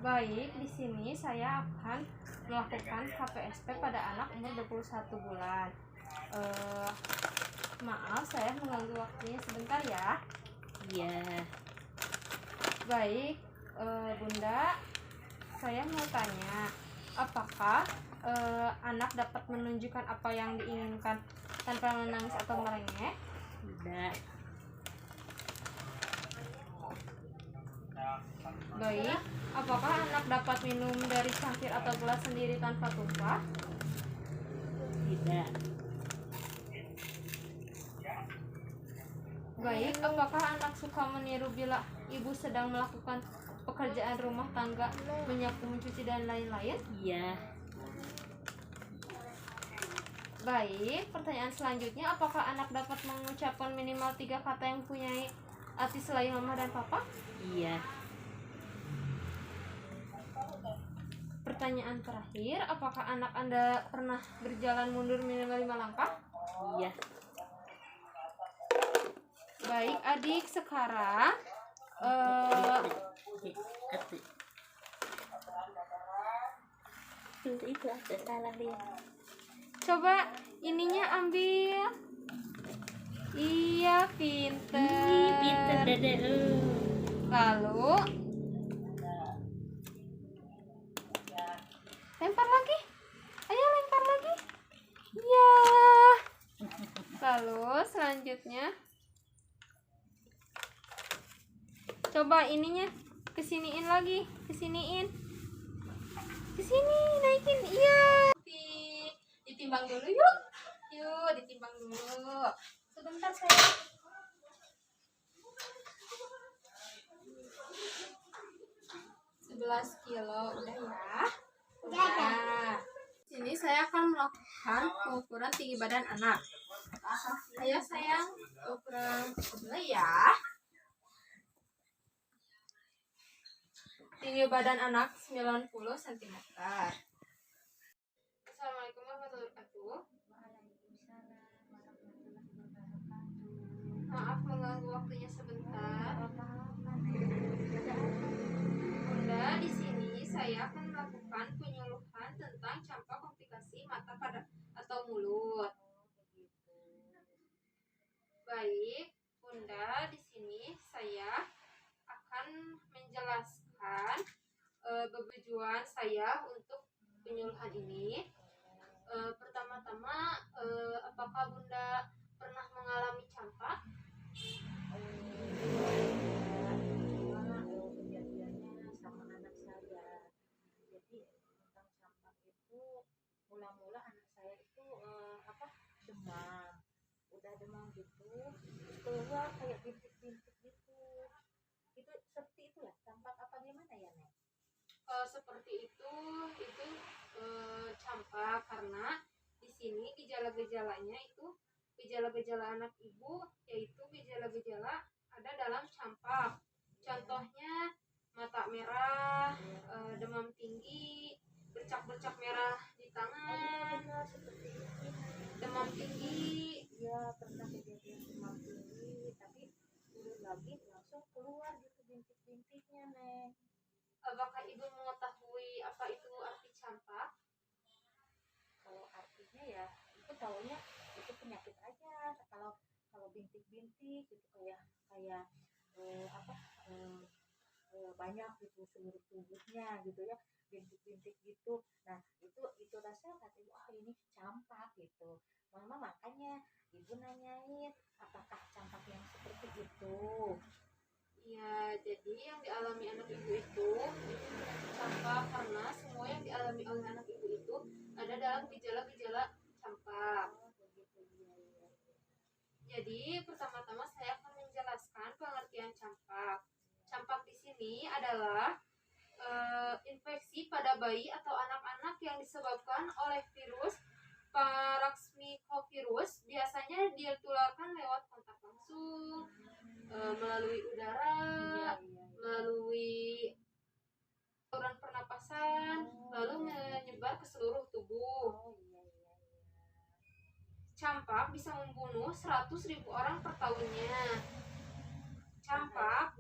Baik, di sini saya akan melakukan KPSP pada anak umur 21 bulan. Maaf, saya mengganggu waktunya sebentar ya. Iya. Baik, Bunda, saya mau tanya, apakah anak dapat menunjukkan apa yang diinginkan tanpa menangis atau merengek? Tidak. Baik, apakah anak dapat minum dari cangkir atau gelas sendiri tanpa tumpah? Tidak. Baik, apakah anak suka meniru bila ibu sedang melakukan pekerjaan rumah tangga, menyapu, mencuci, dan lain-lain? Iya. Baik, pertanyaan selanjutnya, apakah anak dapat mengucapkan minimal 3 kata yang mempunyai arti selain mama dan papa? Iya. Pertanyaan terakhir, apakah anak Anda pernah berjalan mundur minimal 5 langkah? Iya. Baik, adik, sekarang itu ada salah dia. coba ininya ambil. Iya, pinter. Pinter dede. Lalu lempar lagi. Ayo lempar lagi. Ya. Lalu selanjutnya coba ininya kesiniin lagi, kesiniin. Kesini, naikin. Iya. Ditimbang dulu yuk. Yuk, ditimbang dulu. Sebentar saya. Sebelas kilo, udah ya. Udah. Sini saya akan melakukan pengukuran tinggi badan anak. Ayo sayang, ukuran sebelah ya. Tinggi badan anak 90 cm. Assalamualaikum warahmatullahi wabarakatuh. Maaf mengganggu waktunya sebentar. Bunda, di sini saya akan melakukan penyuluhan tentang campak komplikasi mata pada atau mulut. Baik, Bunda, di sini saya akan menjelaskan tujuan saya untuk penyuluhan ini. Pertama-tama, apakah Bunda pernah mengalami campak? Kejadiannya sama anak saya. Jadi tentang campak itu mula-mula anak saya itu demam. Udah demam gitu, keluar kayak bintik-bintik gitu. Itu seperti itulah campak apa gimana ya, Nek? Seperti itu campak karena di sini gejala-gejalanya itu gejala-gejala anak ibu, yaitu gejala-gejala ada dalam campak. Contohnya mata merah, demam tinggi, bercak-bercak merah di tangan, demam tinggi. Ya pernah kejadian demam tinggi, tapi turun lagi langsung keluar gitu bintik-bintiknya, Nek. Apakah ibu mengetahui apa itu arti campak? Kalau artinya ya itu taunya itu penyakit aja. Kalau bintik-bintik gitu kayak banyak gitu seluruh tubuhnya gitu ya, bintik-bintik gitu. Nah itu rasa kata ibu, ini campak gitu. Mama makanya ibu nanyain apakah campak yang seperti itu. Ya, jadi yang dialami anak ibu itu penyakit campak karena semua yang dialami oleh anak ibu itu ada dalam gejala-gejala campak. Jadi pertama-tama saya akan menjelaskan pengertian campak. Campak di sini adalah infeksi pada bayi atau anak-anak yang disebabkan oleh virus Paraxmycovirus. Biasanya ditularkan lewat kontak langsung, melalui udara, melalui saluran pernapasan, lalu menyebar ke seluruh tubuh. Campak bisa membunuh 100.000 orang per tahunnya. Campak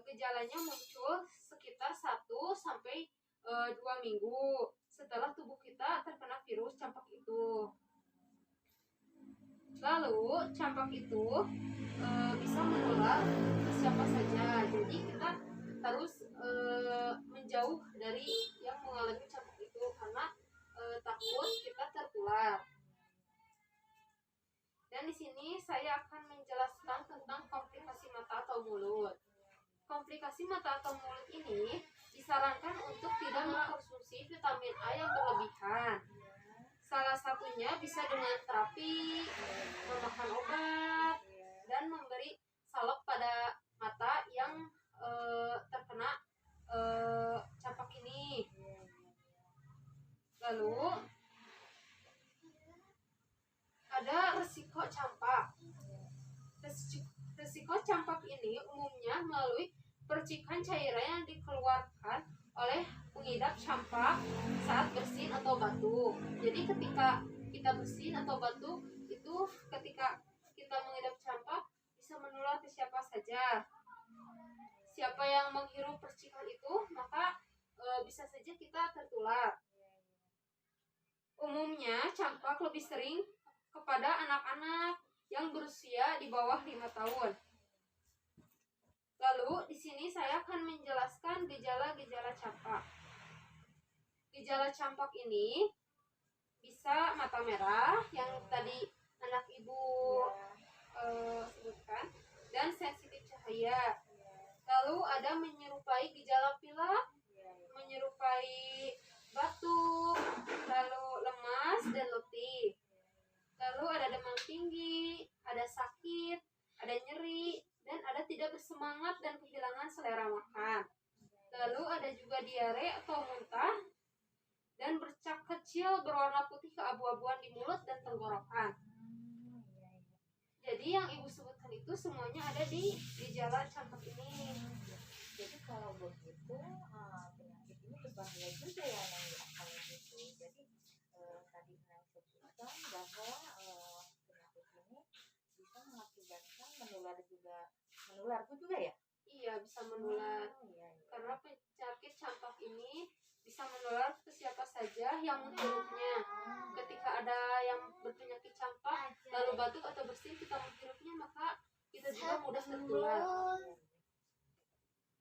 gejalanya muncul sekitar 1 sampai 2 minggu setelah tubuh kita terkena virus campak itu. Lalu campak itu bisa menular ke siapa saja. Jadi kita harus menjauh dari yang mengalami campak itu karena takut kita tertular. Dan di sini saya akan menjelaskan tentang komplikasi mata atau mulut. Komplikasi mata atau mulut ini disarankan untuk tidak mengkonsumsi vitamin A yang berlebihan. Salah satunya bisa dengan terapi, memakan obat, dan memberi salep pada mata yang terkena campak ini. Lalu ada resiko campak. Resiko campak ini umumnya melalui percikan cairan yang dikeluarkan oleh pengidap campak saat bersin atau batuk. Jadi ketika kita bersin atau batuk itu ketika kita mengidap campak bisa menular ke siapa saja. Siapa yang menghirup percikan itu maka bisa saja kita tertular. Umumnya campak lebih sering kepada anak-anak yang berusia di bawah 5 tahun. Lalu di sini saya akan menjelaskan gejala-gejala campak. Gejala campak ini bisa mata merah yang tadi anak ibu sebutkan dan sensitif cahaya. Lalu ada menyerupai gejala pilek, menyerupai batuk, lalu lemas dan letih. Lalu ada demam tinggi, ada sakit, ada nyeri, dan ada tidak bersemangat dan kehilangan selera makan. Lalu ada juga diare atau muntah, dan bercak kecil berwarna putih keabu-abuan di mulut dan tenggorokan. Jadi yang ibu sebutkan itu semuanya ada di gejala campak ini. Jadi kalau begitu penyakit ini berbahaya juga ya Neng ya kalau gitu. Jadi tadi Neng sebutkan bahwa penyakit ini bisa mengakibatkan menular juga ya? Iya, bisa menular. Iya. Karena penyakit campak ini bisa menular ke siapa saja yang menghirupnya. Ketika ada yang berpenyakit campak lalu batuk atau bersin kita menghirupnya maka kita juga mudah tertular.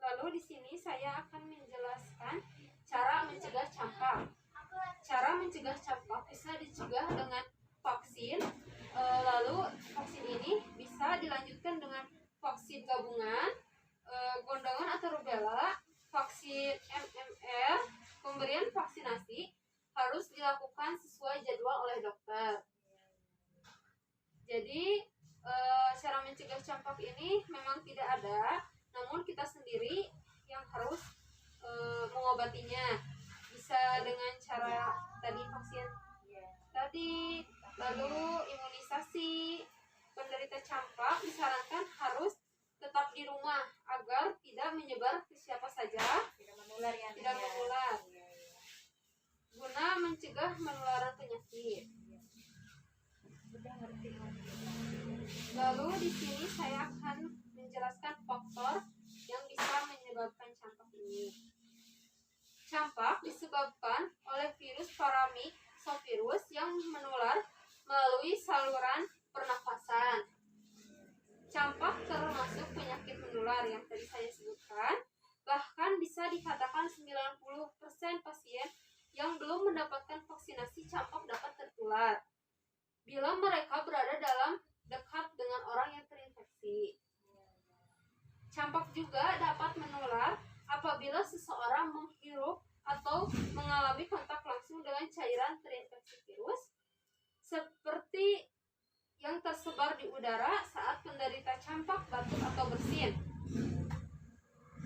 Lalu di sini saya akan menjelaskan cara mencegah campak. Cara mencegah campak bisa dicegah dengan vaksin. Lalu vaksin ini bisa dilanjutkan dengan vaksin gabungan, gondongan atau rubella, vaksin MMR. Pemberian vaksinasi harus dilakukan sesuai jadwal oleh dokter. Jadi cara mencegah campak ini memang tidak ada, namun kita sendiri yang harus mengobatinya. Bisa dengan cara tadi vaksin tadi, lalu imunisasi. Penderita campak disarankan harus tetap di rumah agar tidak menyebar ke siapa saja, Tidak menular ya? tidak menular, guna mencegah penularan penyakit. Sudah ngerti. Lalu di sini saya akan menjelaskan faktor yang bisa menyebabkan campak ini. Campak disebabkan oleh virus paramyxovirus yang menular melalui saluran pernafasan. Campak termasuk penyakit menular yang tadi saya sebutkan. Bahkan bisa dikatakan 90% pasien yang belum mendapatkan vaksinasi campak dapat tertular bila mereka berada dalam dekat dengan orang yang terinfeksi. Campak juga dapat menular apabila seseorang menghirup atau mengalami kontak langsung dengan cairan terinfeksi virus seperti yang tersebar di udara saat penderita campak batuk atau bersin.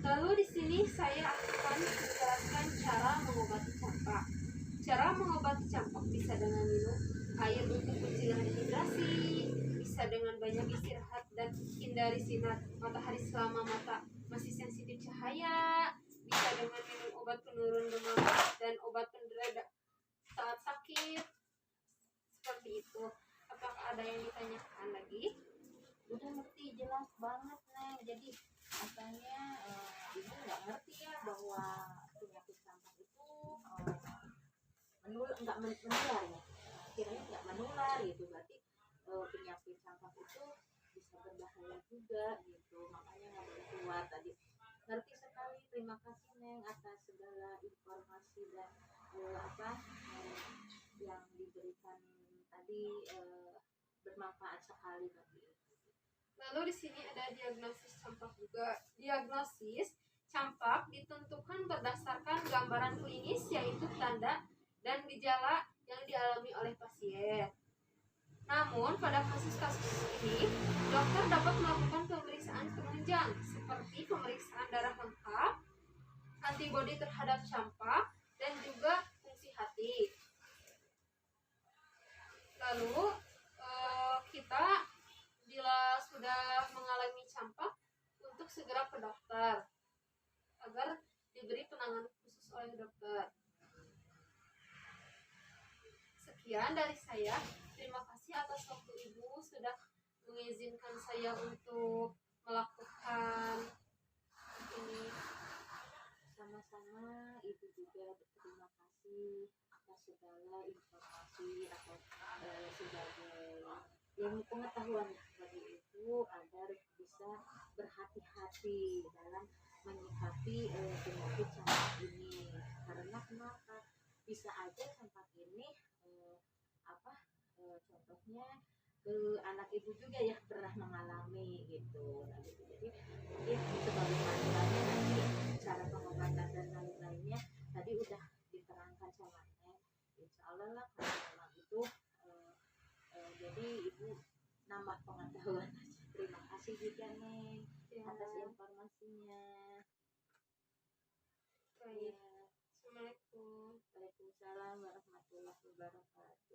Lalu di sini saya akan menjelaskan cara mengobati campak. Cara mengobati campak bisa dengan minum air untuk mencegah dehidrasi, bisa dengan banyak istirahat dan hindari sinar matahari selama mata masih sensitif cahaya, bisa dengan minum obat penurun demam dan obat penderita saat sakit. Seperti itu. Apakah ada yang ditanyakan lagi? Udah ngerti, jelas banget Neng. Jadi katanya ibu nggak ngerti ya bahwa penyakit menular ya, kiranya nggak menular gitu, berarti penyakit campak itu bisa berbahaya juga gitu, makanya nggak boleh keluar tadi. Ngerti sekali, terima kasih Neng atas segala informasi dan yang diberikan tadi, bermanfaat sekali bagi. Lalu di sini ada diagnosis campak juga. Diagnosis campak ditentukan berdasarkan gambaran klinis, yaitu tanda dan gejala yang dialami oleh pasien. Namun pada kasus-kasus ini, dokter dapat melakukan pemeriksaan penunjang seperti pemeriksaan darah lengkap, antibodi terhadap campak, dan juga fungsi hati. Lalu kita bila sudah mengalami campak, untuk segera ke dokter agar diberi penanganan khusus oleh dokter. Sekian dari saya. Terima kasih atas waktu Ibu sudah mengizinkan saya untuk melakukan ini. Sama-sama, Ibu juga berterima kasih atas segala informasi atau sebagai ilmu pengetahuan bagi Ibu agar bisa berhati-hati dalam menyikapi penyakit campak ini. Karena kenapa? Bisa aja campak ini contohnya anak Ibu juga ya pernah mengalami gitu. Nah, gitu. Jadi mungkin sebagai panduannya nanti cara pengobatan dan lain-lainnya tadi udah diterangkan sama Neng. Insya Allah lah kalau memang itu jadi Ibu nambah pengetahuan aja. Terima kasih juga Neng atas informasinya. Baik. Ya. Assalamualaikum. Waalaikumsalam warahmatullahi wabarakatuh.